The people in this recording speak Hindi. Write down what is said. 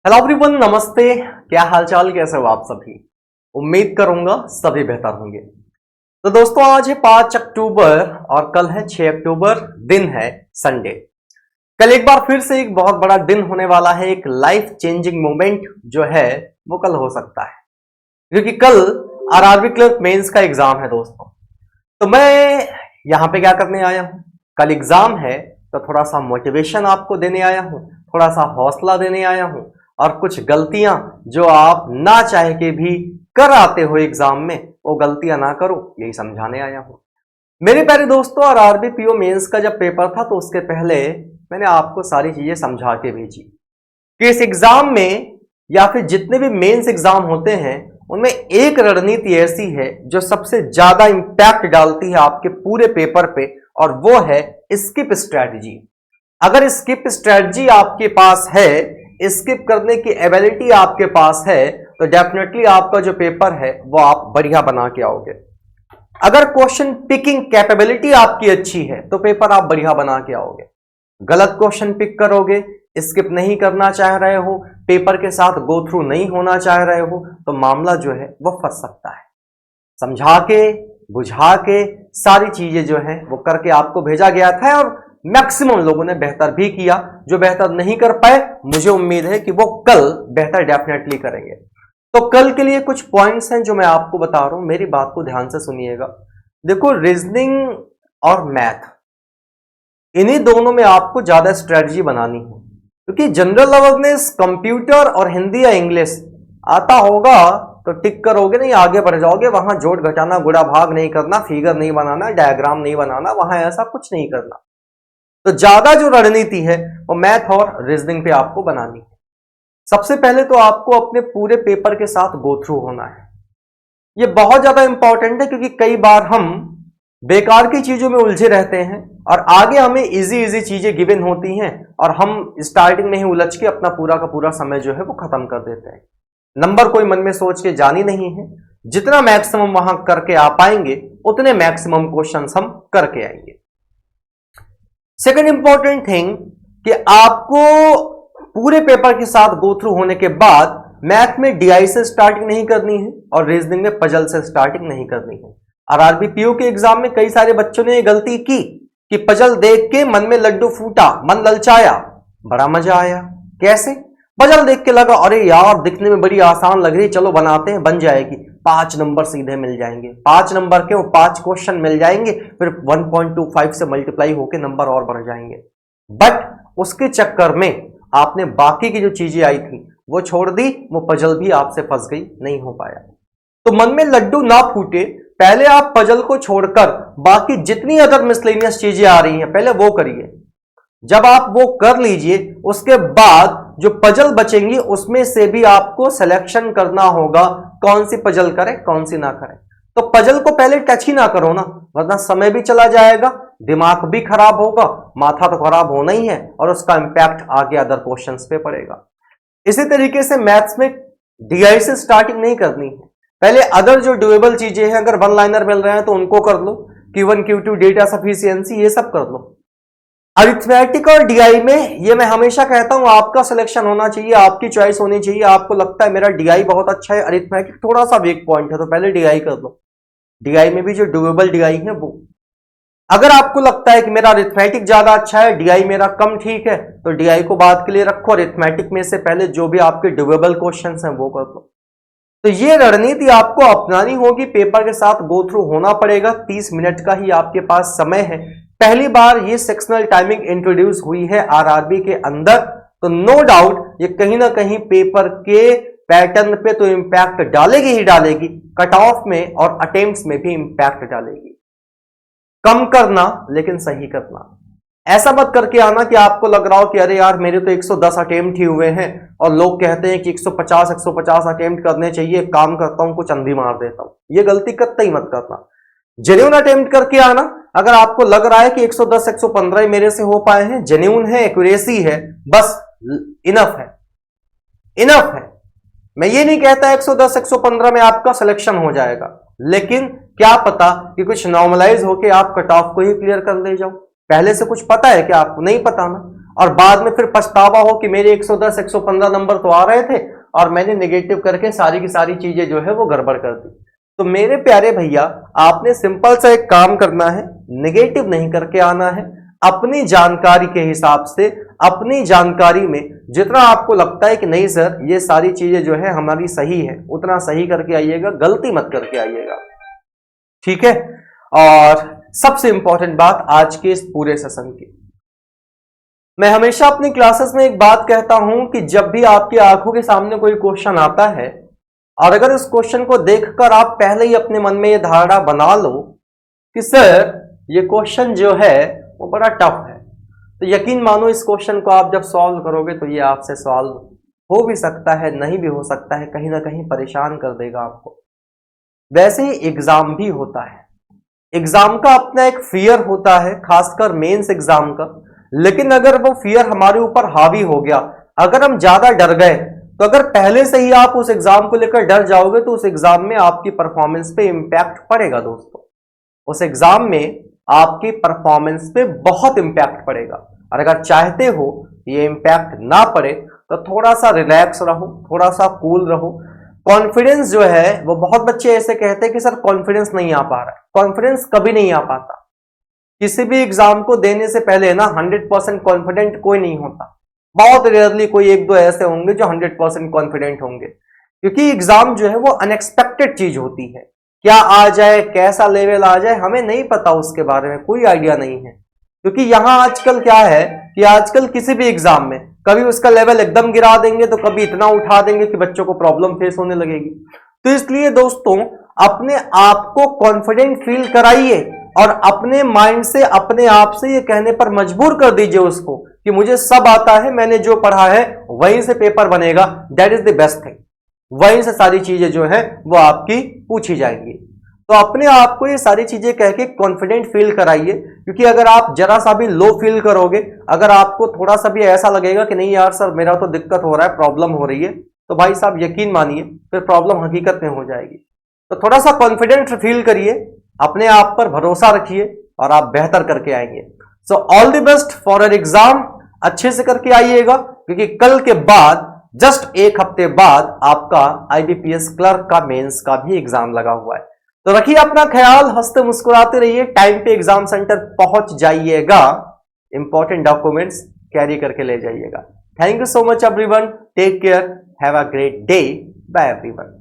हेलो एवरीवन, नमस्ते। क्या हालचाल, कैसे हो आप सभी। उम्मीद करूंगा सभी बेहतर होंगे। तो दोस्तों, आज है 5 अक्टूबर और कल है 6 अक्टूबर। दिन है संडे। कल एक बार फिर से एक बहुत बड़ा दिन होने वाला है। एक लाइफ चेंजिंग मोमेंट जो है वो कल हो सकता है, क्योंकि कल आरआरबी क्लर्क मेंस का एग्जाम है दोस्तों। तो मैं यहाँ पे क्या करने आया हूँ, कल एग्जाम है तो थोड़ा सा मोटिवेशन आपको देने आया हूँ, थोड़ा सा हौसला देने आया हूँ, और कुछ गलतियां जो आप ना चाहे के भी कर आते हो एग्जाम में, वो गलतियां ना करो, यही समझाने आया हूं। मेरे प्यारे दोस्तों, और आरबी पीओ मेंस का जब पेपर था तो उसके पहले मैंने आपको सारी चीजें समझा के भेजी कि इस एग्जाम में या फिर जितने भी मेंस एग्जाम होते हैं उनमें एक रणनीति ऐसी है जो सबसे ज्यादा इंपैक्ट डालती है आपके पूरे पेपर पे, और वो है स्किप स्ट्रैटेजी। अगर स्किप स्ट्रैटेजी आपके पास है, स्किप करने की एबिलिटी आपके पास है, तो डेफिनेटली आपका जो पेपर है वो आप बढ़िया बना के आओगे। अगर क्वेश्चन पिकिंग कैपेबिलिटी आपकी अच्छी है तो पेपर आप बढ़िया बना के आओगे। गलत क्वेश्चन पिक करोगे, स्किप नहीं करना चाह रहे हो, पेपर के साथ गो थ्रू नहीं होना चाह रहे हो, तो मामला जो है वो फंस सकता है। समझा के बुझा के सारी चीजें जो है वो करके आपको भेजा गया था, और मैक्सिमम लोगों ने बेहतर भी किया। जो बेहतर नहीं कर पाए, मुझे उम्मीद है कि वो कल बेहतर डेफिनेटली करेंगे। तो कल के लिए कुछ पॉइंट्स हैं जो मैं आपको बता रहा हूं, मेरी बात को ध्यान से सुनिएगा। देखो, रीजनिंग और मैथ, इन्हीं दोनों में आपको ज्यादा स्ट्रेटजी बनानी है, क्योंकि जनरल अवेयरनेस, कंप्यूटर और हिंदी या इंग्लिश आता होगा तो टिक करोगे, नहीं आगे बढ़ जाओगे। वहां जोड़ घटाना, गुणा भाग नहीं करना, फिगर नहीं बनाना, डायग्राम नहीं बनाना, वहां ऐसा कुछ नहीं करना। तो ज्यादा जो रणनीति है वो मैथ और रीजनिंग पे आपको बनानी है। सबसे पहले तो आपको अपने पूरे पेपर के साथ गो थ्रू होना है। ये बहुत ज्यादा इंपॉर्टेंट है, क्योंकि कई बार हम बेकार की चीजों में उलझे रहते हैं और आगे हमें इजी इजी चीजें गिवन होती हैं, और हम स्टार्टिंग में ही उलझ के अपना पूरा का पूरा समय जो है वो खत्म कर देते हैं। नंबर कोई मन में सोच के जानी नहीं है। जितना मैक्सिमम वहां करके आ पाएंगे उतने मैक्सिमम क्वेश्चंस हम करके आएंगे। सेकेंड इंपॉर्टेंट थिंग कि आपको पूरे पेपर के साथ गो थ्रू होने के बाद मैथ में डीआई से स्टार्टिंग नहीं करनी है और रीजनिंग में पजल से स्टार्टिंग नहीं करनी है। आरआरबी पीओ के एग्जाम में कई सारे बच्चों ने यह गलती की कि पजल देख के मन में लड्डू फूटा, मन ललचाया, बड़ा मजा आया। कैसे? पजल देख के लगा अरे यार दिखने में बड़ी आसान लग रही, चलो बनाते हैं, बन जाएगी, 5 नंबर सीधे मिल जाएंगे। 5 नंबर के वो 5 क्वेश्चन मिल जाएंगे, फिर 1.25 से मल्टीप्लाई होके नंबर और बढ़ जाएंगे। बट उसके चक्कर में आपने बाकी की जो चीजें आई थी वो छोड़ दी, वो पजल भी आपसे फंस गई, नहीं हो पाया। तो मन में लड्डू ना फूटे, पहले आप पजल को छोड़कर बाकी जितनी अदर मिसलेनियस चीजें आ रही हैं पहले वो करिए। जब आप वो कर लीजिए, उसके बाद जो पजल बचेंगी उसमें से भी आपको सिलेक्शन करना होगा कौन सी पजल करें कौन सी ना करें। तो पजल को पहले टच ही ना करो ना, वरना समय भी चला जाएगा, दिमाग भी खराब होगा, माथा तो खराब होना ही है, और उसका इंपैक्ट आगे अदर क्वेश्चंस पे पड़ेगा। इसी तरीके से मैथ्स में डीआई से स्टार्टिंग नहीं करनी है। पहले अदर जो डुएबल चीजें हैं, अगर वन लाइनर मिल रहे हैं तो उनको कर लो, Q1 Q2 डेटा सफिशिएंसी, ये सब कर लो। अरिथमेटिक और डीआई में ये मैं हमेशा कहता हूं, आपका सिलेक्शन होना चाहिए, आपकी चॉइस होनी चाहिए। आपको लगता है मेरा डीआई बहुत अच्छा है, अरिथमेटिक थोड़ा सा वीक पॉइंट है, तो पहले डीआई कर लो। डीआई में भी जो डुएबल डीआई है वो, अगर आपको लगता है कि मेरा अरिथमेटिक ज्यादा अच्छा है, डीआई मेरा कम ठीक है, तो डीआई को बाद के लिए रखो, अरिथमेटिक में से पहले जो भी आपके डुएबल क्वेश्चंस हैं वो कर लो। तो ये रणनीति आपको अपनानी होगी, पेपर के साथ गो थ्रू होना पड़ेगा। 30 मिनट का ही आपके पास समय है। पहली बार ये सेक्शनल टाइमिंग इंट्रोड्यूस हुई है आरआरबी के अंदर, तो नो डाउट ये कहीं ना कहीं पेपर के पैटर्न पे तो इंपैक्ट डालेगी ही डालेगी, कट ऑफ में और अटेम्प्ट्स में भी इंपैक्ट डालेगी। कम करना लेकिन सही करना। ऐसा मत करके आना कि आपको लग रहा हो कि अरे यार मेरे तो 110 अटेम्प्ट ही हुए हैं और लोग कहते हैं कि 150 अटेम्प्ट करने चाहिए, काम करता हूं कुछ अंधी मार देता हूं। ये गलती कतई मत करना। जेन्युइन अटेम्प्ट करके आना। अगर आपको लग रहा है कि 110 115 मेरे से हो पाए हैं, जेन्युइन है, एक्यूरेसी है, बस इनफ है, इनफ है। मैं ये नहीं कहता 110 115 में आपका सिलेक्शन हो जाएगा, लेकिन क्या पता कि कुछ नॉर्मलाइज होके आप कट ऑफ को ही क्लियर कर ले जाओ। पहले से कुछ पता है क्या आपको? नहीं पता ना। और बाद में फिर पछतावा हो कि मेरे 110 115 नंबर तो आ रहे थे और मैंने नेगेटिव करके सारी की सारी चीजें जो है वो गड़बड़ कर दी। तो मेरे प्यारे भैया, आपने सिंपल सा एक काम करना है, नेगेटिव नहीं करके आना है। अपनी जानकारी के हिसाब से, अपनी जानकारी में जितना आपको लगता है कि नहीं सर ये सारी चीजें जो है हमारी सही है, उतना सही करके आइएगा, गलती मत करके आइएगा, ठीक है। और सबसे इंपॉर्टेंट बात आज के इस पूरे सेशन की, मैं हमेशा अपनी क्लासेस में एक बात कहता हूं कि जब भी आपकी आंखों के सामने कोई क्वेश्चन आता है और अगर उस क्वेश्चन को देखकर आप पहले ही अपने मन में ये धारणा बना लो कि सर ये क्वेश्चन जो है वो बड़ा टफ है, तो यकीन मानो इस क्वेश्चन को आप जब सॉल्व करोगे तो ये आपसे सॉल्व हो भी सकता है, नहीं भी हो सकता है, कहीं ना कहीं परेशान कर देगा आपको। वैसे ही एग्जाम भी होता है, एग्जाम का अपना एक फियर होता है, खासकर मेंस एग्जाम का। लेकिन अगर वो फियर हमारे ऊपर हावी हो गया, अगर हम ज्यादा डर गए, तो अगर पहले से ही आप उस एग्जाम को लेकर डर जाओगे तो उस एग्जाम में आपकी परफॉर्मेंस पे इंपैक्ट पड़ेगा दोस्तों। उस एग्जाम में आपकी परफॉर्मेंस पे बहुत इंपैक्ट पड़ेगा। और अगर चाहते हो ये इंपैक्ट ना पड़े तो थोड़ा सा रिलैक्स रहो, थोड़ा सा कूल रहो। कॉन्फिडेंस जो है वो, बहुत बच्चे ऐसे कहते हैं कि सर कॉन्फिडेंस नहीं आ पा रहा है। कॉन्फिडेंस कभी नहीं आ पाता। किसी भी एग्जाम को देने से पहले ना 100% कॉन्फिडेंट कोई नहीं होता। बहुत रेयरली कोई एक दो ऐसे होंगे जो 100% कॉन्फिडेंट होंगे, क्योंकि एग्जाम जो है वो अनएक्सपेक्टेड चीज होती है। क्या आ जाए, कैसा लेवल आ जाए, हमें नहीं पता, उसके बारे में कोई आइडिया नहीं है। क्योंकि यहां आजकल क्या है कि आजकल किसी भी एग्जाम में कभी उसका लेवल एकदम गिरा देंगे तो कभी इतना उठा देंगे कि बच्चों को प्रॉब्लम फेस होने लगेगी। तो इसलिए दोस्तों अपने आप को कॉन्फिडेंट फील कराइए और अपने माइंड से, अपने आप से ये कहने पर मजबूर कर दीजिए उसको कि मुझे सब आता है, मैंने जो पढ़ा है वहीं से पेपर बनेगा। That is the best thing. वहीं से सारी चीजें जो है वो आपकी पूछी जाएंगी। तो अपने आप को ये सारी चीजें कह के कॉन्फिडेंट फील कराइए, क्योंकि अगर आप जरा सा भी लो फील करोगे, अगर आपको थोड़ा सा भी ऐसा लगेगा कि नहीं यार सर मेरा तो दिक्कत हो रहा है, प्रॉब्लम हो रही है, तो भाई साहब यकीन मानिए फिर प्रॉब्लम हकीकत में हो जाएगी। तो थोड़ा सा कॉन्फिडेंट फील करिए, अपने आप पर भरोसा रखिए और आप बेहतर करके आएंगे। So all the best for your exam. अच्छे से करके आइएगा, क्योंकि कल के बाद, जस्ट एक हफ्ते बाद आपका आईबीपीएस क्लर्क का मेंस का भी एग्जाम लगा हुआ है। तो रखिए अपना ख्याल, हंसते मुस्कुराते रहिए, टाइम पे एग्जाम सेंटर पहुंच जाइएगा, इंपॉर्टेंट डॉक्यूमेंट्स कैरी करके ले जाइएगा। Thank you so much everyone, take care, have a great day, bye everyone.